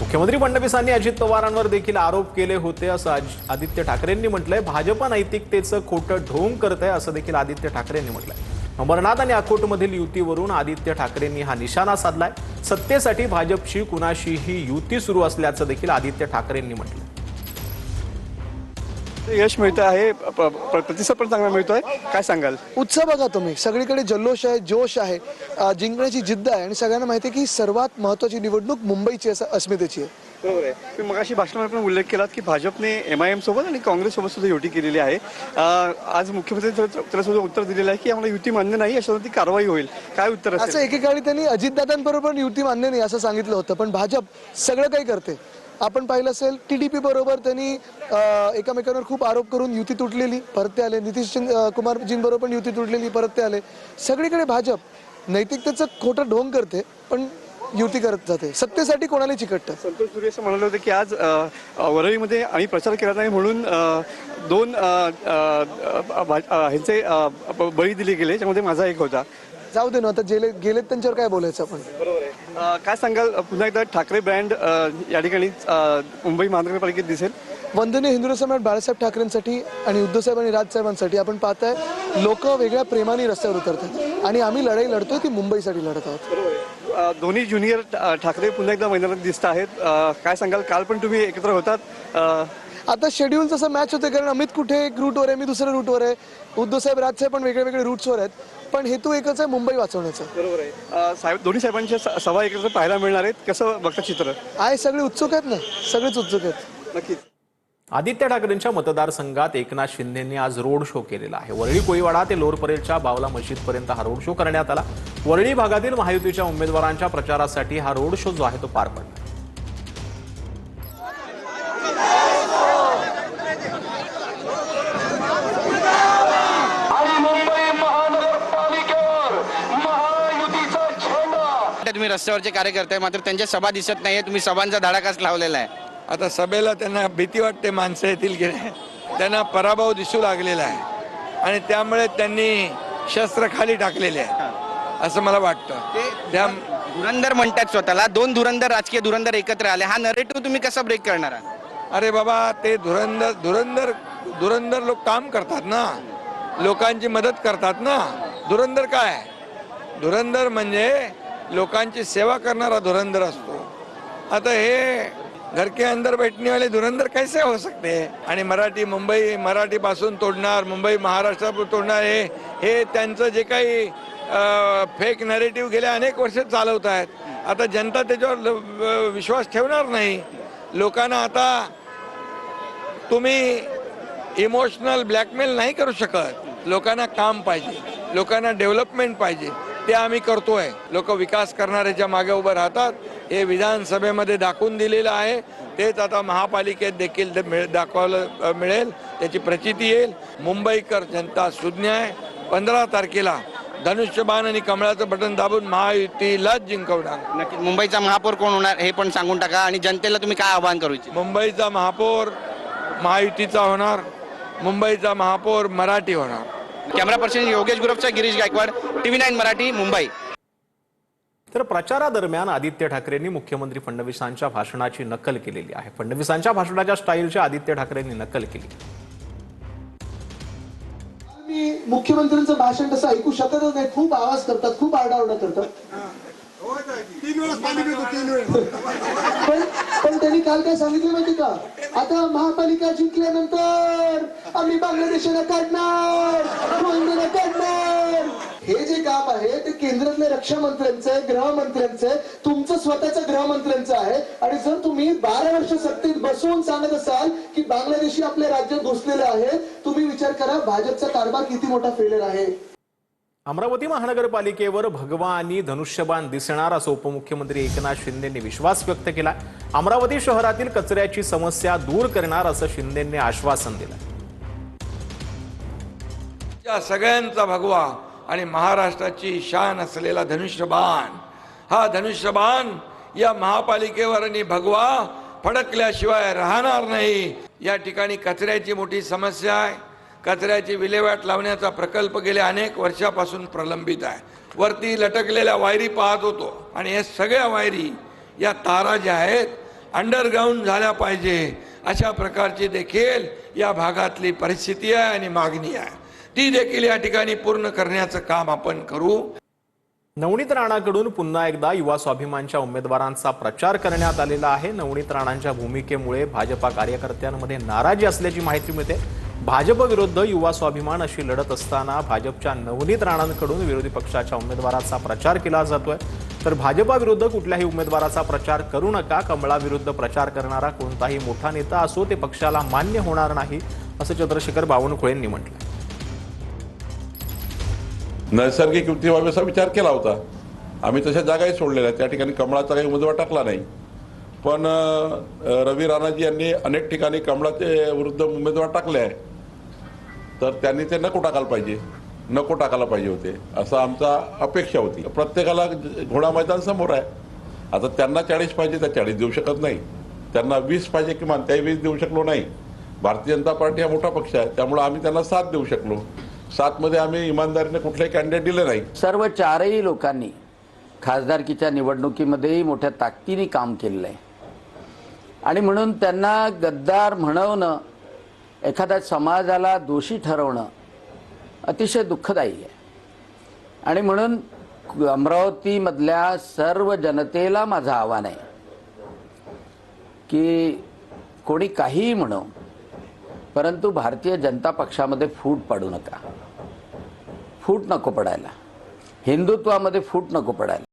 मुख्यमंत्री फडणवीसांनी अजित पवारांवर देखील आरोप केले होते असं आदित्य ठाकरेंनी म्हटलंय। भाजप नैतिकतेचं खोटं ढोंग करत आहे असं देखील आदित्य ठाकरेंनी म्हटलंय। अमरनाथ आणि अकोटमधील युतीवरून आदित्य ठाकरेंनी हा निशाणा साधलाय। सत्तेसाठी भाजपशी कुणाशीही युती सुरू असल्याचं देखील आदित्य ठाकरेंनी म्हटलंय। यश मिळतं आहे, प्रतिसाद पण चांगला मिळतोय, काय सांगाल? उत्साह बघा तुम्ही, सगळीकडे जल्लोष आहे, जोश आहे, जिंकण्याची जिद्द आहे आणि सगळ्यांना माहिती आहे की सर्वात महत्त्वाची निवडणूक मुंबईची अस्मितेची आहे। बरोबर आहे। तुम्ही मगाशी भाषणामध्ये पण उल्लेख केलात की भाजपने MIM सोबत आणि काँग्रेस सोबत सुद्धा युती केलेली आहे। आज मुख्यमंत्र्यांनी त्याला सुद्धा उत्तर दिलेलं आहे की आम्हाला युती मान्य नाही, अशावरती कारवाई होईल। काय उत्तर असेल? असं एकेकाळी त्यांनी अजितदादांबरोबर युती मान्य नाही असं सांगितलं होतं, पण भाजप सगळं काही करते। आपण पाहिलं असेल TDP बरोबर त्यांनी एकमेकांवर खूप आरोप करून युती तुटलेली, परत ते आले। नितीश कुमारजींबरोबर पण युती तुटलेली, परत ते आले। सगळीकडे भाजप नैतिकतेचं खोटं ढोंग करते, पण युती करत जाते, सत्तेसाठी कोणाला चिकटतं। संतोष सुरे असं म्हणाले होते की आज वरळीमध्ये आम्ही प्रचार केला नाही म्हणून दोन ह्यांचे बळी दिले गेले, त्यामध्ये माझा एक होता। जाऊ दे ना, आता गेलेत त्यांच्यावर काय बोलायचं आपण। बरोबर आहे। काय सांगाल, पुन्हा एकदा ठाकरे ब्रँड या ठिकाणी मुंबई महानगरपालिकेत दिसेल? वंदनीय हिंदू सम्राट बाळासाहेब ठाकरेंसाठी आणि उद्धवसाहेब आणि राजसाहेबांसाठी आपण पाहताय लोक वेगळ्या प्रेमाने रस्त्यावर उतरतात आणि आम्ही लढाई लढतोय ती मुंबईसाठी लढत आहोत। बरोबर आहे। दोन्ही ज्युनियर ठाकरे पुन्हा एकदा मैदानात दिसत आहेत, काय सांगाल? काल पण तुम्ही एकत्र होतात। आता शेड्यूल जसं मॅच होते, कारण अमित कुठे एक रूटवर आहे, मी दुसऱ्या रूटवर आहे, उद्धवसाहेब राजसाहेब पण वेगळे वेगळे रूट्सवर आहेत, पण हेतू एकच आहे, मुंबई वाचवण्याचा। बरोबर आहे। साहेब, दोन्ही साहेबांच्या सभा एकत्र पाहायला मिळणार आहेत, कसं बघता चित्र? आहे, सगळे उत्सुक आहेत ना, सगळेच उत्सुक आहेत। नक्कीच। आदित्य ठाकरेंच्या मतदारसंघात एकनाथ शिंदेंनी आज रोड शो केलेला आहे। वरळी कोळीवाडा ते लोअर परेलच्या बावला मस्जिदपर्यंत हा रोड शो करण्यात आला। वरळी भागातील महायुतीच्या उमेदवारांच्या प्रचारासाठी हा रोड शो जो आहे तो पार पडला। तुम्ही रस्त्यावरचे कार्यकर्ते मात्र त्यांच्या सभा दिसत नाहीये, तुम्ही सभांचा धडाकाच लावलेला आहे। आता सभेला त्यांना भीती वाटते, माणसं येतील की नाही, त्यांना पराभव दिसू लागलेला आहे आणि त्यामुळे त्यांनी शस्त्र खाली टाकलेले आहे असं मला वाटतं। त्या धुरंधर म्हणतात स्वतःला, दोन धुरंधर राजकीय धुरंधर एकत्र आले, हा नरेटिव्ह तुम्ही कसा ब्रेक करणार? अरे बाबा, ते धुरंधर लोक काम करतात ना, लोकांची मदत करतात ना। धुरंधर काय? धुरंधर म्हणजे लोकांची सेवा करणारा धुरंधर असतो। आता हे घर के अंदर बैठने वाले धुरंधर कैसे हो सकते हैं? आणि मुंबई मराठी पासून तोडणार, मुंबई महाराष्ट्रापासून तोडणार, हे त्यांचं जे काही फेक नॅरेटिव्ह गेल्या अनेक वर्ष चालवत आहेत। आता जनता त्याच्यावर विश्वास ठेवणार नाही। लोकांना आता तुम्ही इमोशनल ब्लॅकमेल नाही करू शकत। लोकांना काम पाहिजे, लोकांना डेव्हलपमेंट पाहिजे, ते आम्ही करतोय। लोक विकास करणाऱ्याच्या मागे उभं राहतात, हे विधानसभेमध्ये दाखवून दिलेलं आहे। तेच आता महापालिकेत देखील दाखवायला मिळेल, त्याची प्रचिती येईल। मुंबईकर जनता सुज्ञ आहे। 15 तारखेला धनुष्यबाण आणि कमळाचं बटन दाबून महायुतीलाच जिंकवणार। नक्की। मुंबईचा महापौर कोण होणार हे पण सांगून टाका आणि जनतेला तुम्ही काय आवाहन करू इच्छिता? मुंबईचा महापौर महायुतीचा होणार, मुंबईचा महापौर मराठी होणार। कॅमेरा पर्सन योगेश गुरवचा गिरीश गायकवाड, TV9 मराठी, मुंबई। तर प्रचारादरम्यान आदित्य ठाकरेंनी मुख्यमंत्री फडणवीसांच्या भाषणाची नकल केलेली आहे। फडणवीसांच्या भाषणाच्या स्टाईलची आदित्य ठाकरेंनी नकल केली। मी मुख्यमंत्र्यांचं भाषण तसं ऐकू शकतच नाही, खूप आवाज करतात, खूप आरडाओरडा करतात। पण त्यांनी काल काय सांगितलं माहिती का? आता महापालिका जिंकल्यानंतर आम्ही बांगलादेशाला काढणार, काढणार। हे जे काम आहे ते केंद्रातल्या रक्षा मंत्र्यांचं, गृहमंत्र्यांचं, तुमचं स्वतःचं गृहमंत्र्यांचं आहे। आणि जर तुम्ही 12 वर्ष सत्तेत बसवून सांगत असाल की बांगलादेशी आपल्या राज्यात घुसलेले आहे, तुम्ही विचार करा भाजपचा कारभार किती मोठा फेलर आहे। अमरावती महानगरपालिकेवर भगवा आणि धनुष्यबाण दिसणार असं उपमुख्यमंत्री एकनाथ शिंदेंनी विश्वास व्यक्त केला। अमरावती शहरातील कचऱ्याची समस्या दूर करणार असं शिंदेंनी आश्वासन दिलं। या सगळ्यांचा भगवा आणि महाराष्ट्राची शान असलेला धनुष्यबाण, हा धनुष्यबाण या महापालिकेवर आणि भगवा फडकल्याशिवाय राहणार नाही। या ठिकाणी कचऱ्याची मोठी समस्या आहे। कचऱ्याची विल्हेवाट लावण्याचा प्रकल्प गेल्या अनेक वर्षापासून प्रलंबित आहे। वरती लटकलेल्या वायरी पाहत होतो आणि हे सगळ्या वायरी, या तारा ज्या आहेत, अंडरग्राऊंड झाल्या पाहिजे अशा प्रकारची देखील या भागातली परिस्थिती आहे आणि मागणी आहे. ती देखील या ठिकाणी पूर्ण करण्याचं काम आपण करू. नवनीत राणाकडून पुन्हा एकदा युवा स्वाभिमानच्या उमेदवारांचा प्रचार करण्यात आलेला आहे. नवनीत राणांच्या भूमिकेमुळे भाजपा कार्यकर्त्यांमध्ये नाराजी असल्याची माहिती मिळते. भाजप विरुद्ध युवा स्वाभिमान अशी लढत असताना भाजपच्या नवनीत राणांकडून विरोधी पक्षाच्या उमेदवाराचा प्रचार केला जातोय. तर भाजपा विरुद्ध कुठल्याही उमेदवाराचा प्रचार करू नका. कमळाविरुद्ध प्रचार करणारा कोणताही मोठा नेता असो ते पक्षाला मान्य होणार नाही असं चंद्रशेखर बावनकुळेंनी म्हटलं. नैसर्गिक युती व्हावी असा विचार केला होता. आम्ही तशा जागाही सोडलेल्या, त्या ठिकाणी कमळाचा काही उमेदवार टाकला नाही. पण रवी राणाजी यांनी अनेक ठिकाणी कमळाचे विरुद्ध उमेदवार टाकले आहे, तर त्यांनी ते नको टाकायला पाहिजे होते असं आमचा अपेक्षा होती. प्रत्येकाला घोडा मैदान समोर आहे. आता त्यांना 40 पाहिजे तर 40 देऊ शकत नाही, त्यांना 20 पाहिजे किमान त्याही 20 देऊ शकलो नाही. भारतीय जनता पार्टी हा मोठा पक्ष आहे, त्यामुळे आम्ही त्यांना 7 देऊ शकलो. 7 मध्ये आम्ही इमानदारीने कुठलेही कॅन्डिडेट दिले नाही. सर्व चारही लोकांनी खासदारकीच्या निवडणुकीमध्येही मोठ्या ताकदीने काम केलेलं आहे आणि म्हणून त्यांना गद्दार म्हणवणं, एखाद्या समाजाला दोषी ठरवणं अतिशय दुःखदायी आहे. आणि म्हणून अमरावतीमधल्या सर्व जनतेला माझं आव्हान आहे की कोणी काहीही म्हणो, परंतु भारतीय जनता पक्षामध्ये फूट पाडू नका. फूट नको पडायला, हिंदुत्वामध्ये फूट नको पडायला.